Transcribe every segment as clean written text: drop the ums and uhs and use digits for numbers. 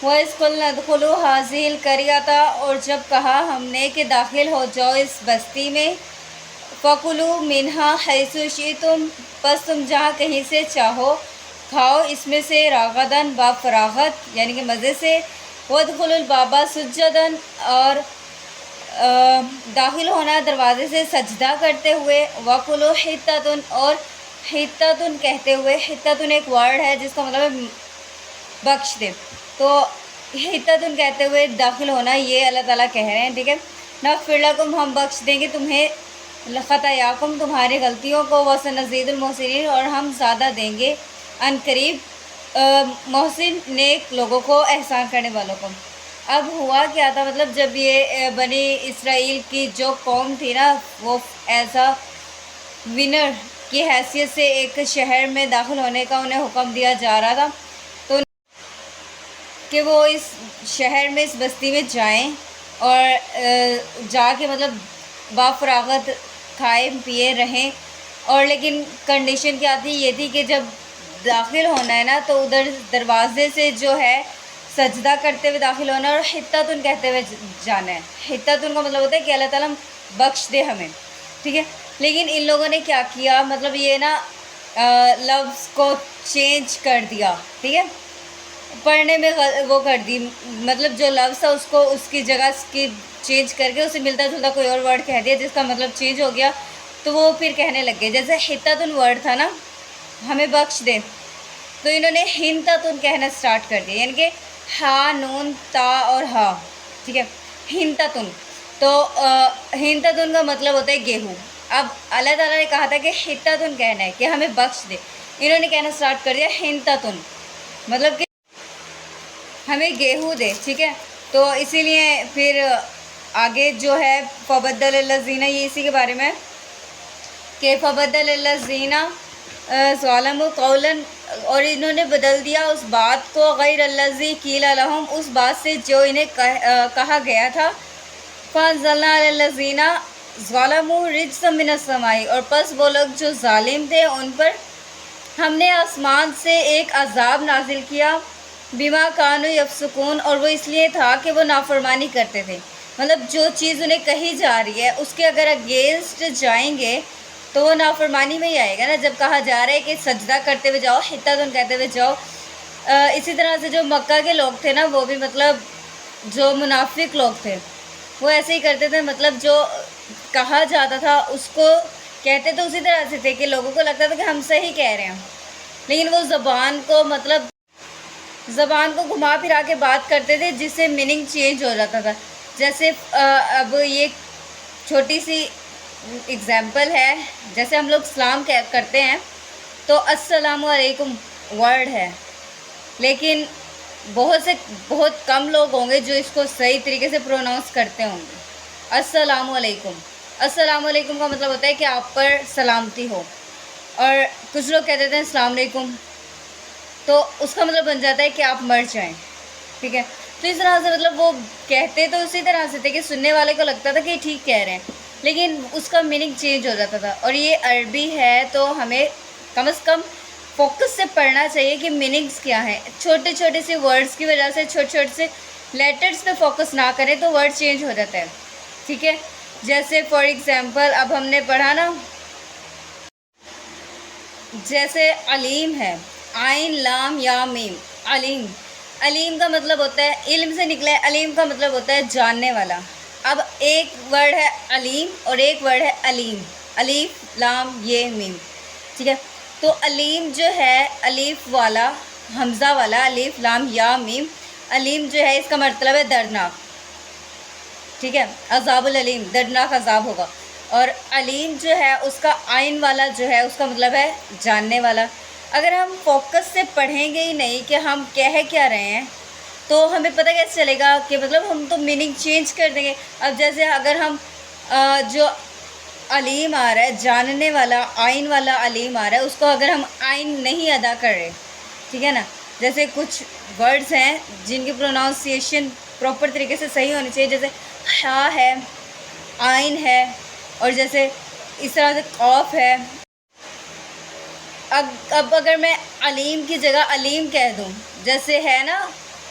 وَإِذْ قُلْنَا ادْخُلُوا هَٰذِهِ الْقَرْيَةَ، اور جب کہا ہم نے کہ داخل ہو جاؤ اس بستی میں، فَكُلُوا مِنْهَا حَيْثُ شِئْتُمْ، پس تم جہاں کہیں سے چاہو کھاؤ اس میں سے، راغداً با فراغت یعنی کہ مزے سے، وَادْخُلُوا الْبَابَ سُجَّدًا، اور داخل ہونا دروازے سے سجدہ کرتے ہوئے، وَكُلُوا حِطَّةٌ، اور حِطَّةٌ کہتے ہوئے، حِطَّةٌ ایک ورڈ ہے جس کا مطلب ہے بخش دے، تو حِطَّةٌ کہتے ہوئے داخل ہونا، یہ اللہ تعالیٰ کہہ رہے ہیں، ٹھیک ہے۔ نغفر لکم، ہم بخش دیں گے تمہیں، خطایاکم تمہاری غلطیوں کو، وسنزید المحسنین، اور ہم زیادہ دیں گے ان قریب محسن نیک لوگوں کو، احسان کرنے والوں کو۔ اب ہوا کیا تھا، مطلب جب یہ بنی اسرائیل کی جو قوم تھی نا، وہ ایز اے ونر کی حیثیت سے ایک شہر میں داخل ہونے کا انہیں حکم دیا جا رہا تھا، تو کہ وہ اس شہر میں، اس بستی میں جائیں اور جا کے مطلب با فراغت کھائے پیے رہیں، اور لیکن کنڈیشن کیا تھی، یہ تھی کہ جب داخل ہونا ہے نا تو ادھر دروازے سے جو ہے سجدہ کرتے ہوئے داخل ہونا، اور حِطَّةٌ کہتے ہوئے جانا ہے۔ حِطَّةٌ کا مطلب ہوتا ہے کہ اللہ تعالیٰ بخش دے ہمیں، ٹھیک ہے۔ لیکن ان لوگوں نے کیا کیا، مطلب یہ نا لفظ کو چینج کر دیا، ٹھیک ہے، پڑھنے میں وہ کر دی، مطلب جو لفظ تھا اس کو اس کی جگہ کی چینج کر کے اسے ملتا جلتا کوئی اور ورڈ کہہ دیا جس کا مطلب چینج ہو گیا، تو وہ پھر کہنے لگ گئے، جیسے حِطَّةٌ ورڈ تھا نا ہمیں بخش دے، تو انہوں نے حِنطَةٌ کہنا سٹارٹ کر دیا، یعنی کہ ہا نون تا اور ہا، ٹھیک ہے، حِنطَةٌ، تو حِنطَةٌ کا مطلب ہوتا ہے گیہوں۔ اب اللہ تعالیٰ نے کہا تھا کہ حِطَّةٌ کہنا ہے کہ ہمیں بخش دے، انہوں نے کہنا سٹارٹ کر دیا حِنطَةٌ، مطلب کہ ہمیں گیہوں دے، ٹھیک ہے۔ تو اسی لیے پھر آگے جو ہے فَبَدَّلَ الَّذِينَ، یہ اسی کے بارے میں کہ فَبَدَّلَ الَّذِينَ ظَلَمُوا قَوْلًا، اور انہوں نے بدل دیا اس بات کو، غیر الَّذِي قِيلَ لَهُمْ، اس بات سے جو انہیں کہا گیا تھا، فَأَنزَلْنَا عَلَى الَّذِينَ ظَلَمُوا رِجْزًا مِّنَ السَّمَاءِ، اور پس وہ لوگ جو ظالم تھے ان پر ہم نے آسمان سے ایک عذاب نازل کیا، بما کانوا یفسقون، اور وہ اس لیے تھا کہ وہ نافرمانی کرتے تھے، مطلب جو چیز انہیں کہی جا رہی ہے اس کے اگر اگینسٹ جائیں گے تو وہ نافرمانی میں ہی آئے گا نا۔ جب کہا جا رہا ہے کہ سجدہ کرتے ہوئے جاؤ، حِطَّةٌ کہتے ہوئے جاؤ، اسی طرح سے جو مکہ کے لوگ تھے نا، وہ بھی مطلب جو منافق لوگ تھے وہ ایسے ہی کرتے تھے، مطلب جو کہا جاتا تھا اس کو کہتے تو اسی طرح سے تھے کہ لوگوں کو لگتا تھا کہ ہم صحیح کہہ رہے ہیں، لیکن وہ زبان کو گھما پھرا کے بات کرتے تھے جس سے میننگ چینج ہو جاتا تھا۔ جیسے اب یہ چھوٹی سی اگزامپل ہے، جیسے ہم لوگ سلام کرتے ہیں تو السلام علیکم ورڈ ہے، لیکن بہت کم لوگ ہوں گے جو اس کو صحیح طریقے سے پروناؤنس کرتے ہوں گے۔ السلام علیکم، السلام علیکم کا مطلب ہوتا ہے کہ آپ پر سلامتی ہو، اور کچھ لوگ کہتے ہیں السلام علیکم، تو اس کا مطلب بن جاتا ہے کہ آپ مر جائیں، ٹھیک ہے۔ تو اس طرح سے مطلب وہ کہتے تو اسی طرح سے تھے کہ سننے والے کو لگتا تھا کہ ٹھیک کہہ رہے ہیں، لیکن اس کا میننگ چینج ہو جاتا تھا۔ اور یہ عربی ہے تو ہمیں کم از کم فوکس سے پڑھنا چاہیے کہ میننگز کیا ہیں، چھوٹے چھوٹے سے ورڈز کی وجہ سے، چھوٹے چھوٹے سے لیٹرز پہ فوکس نہ کریں تو ورڈ چینج ہو جاتا ہے، ٹھیک ہے۔ جیسے فار ایگزامپل اب ہم نے پڑھا نا، جیسے علیم ہے، عین لام یا میم، علیم، علیم کا مطلب ہوتا ہے علم سے نکلا ہے، علیم کا مطلب ہوتا ہے جاننے والا۔ اب ایک ورڈ ہے علیم اور ایک ورڈ ہے علیم، الف لام یہ میم، ٹھیک ہے۔ تو علیم جو ہے الف والا، حمزہ والا، الف لام یا میم، علیم جو ہے اس کا مطلب ہے دردناک، ٹھیک ہے، عذاب العلیم، دردناک عذاب ہوگا۔ اور علیم جو ہے اس کا عین والا جو ہے اس کا مطلب ہے جاننے والا۔ اگر ہم فوکس سے پڑھیں گے ہی نہیں کہ ہم کہہ کیا رہے ہیں تو ہمیں پتہ کیسے چلے گا کہ مطلب ہم تو میننگ چینج کر دیں گے۔ اب جیسے اگر ہم جو علیم آ رہا ہے جاننے والا، عین والا علیم آ رہا ہے، اس کو اگر ہم عین نہیں ادا کر رہے، ٹھیک ہے نا، جیسے کچھ ورڈز ہیں جن کی پروناؤنسیشن پراپر طریقے سے صحیح ہونی چاہیے، جیسے ہا ہے، عین ہے، اور جیسے اس طرح سے قاف ہے۔ اب اگر میں علیم کی جگہ علیم کہہ دوں، جیسے ہے نا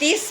30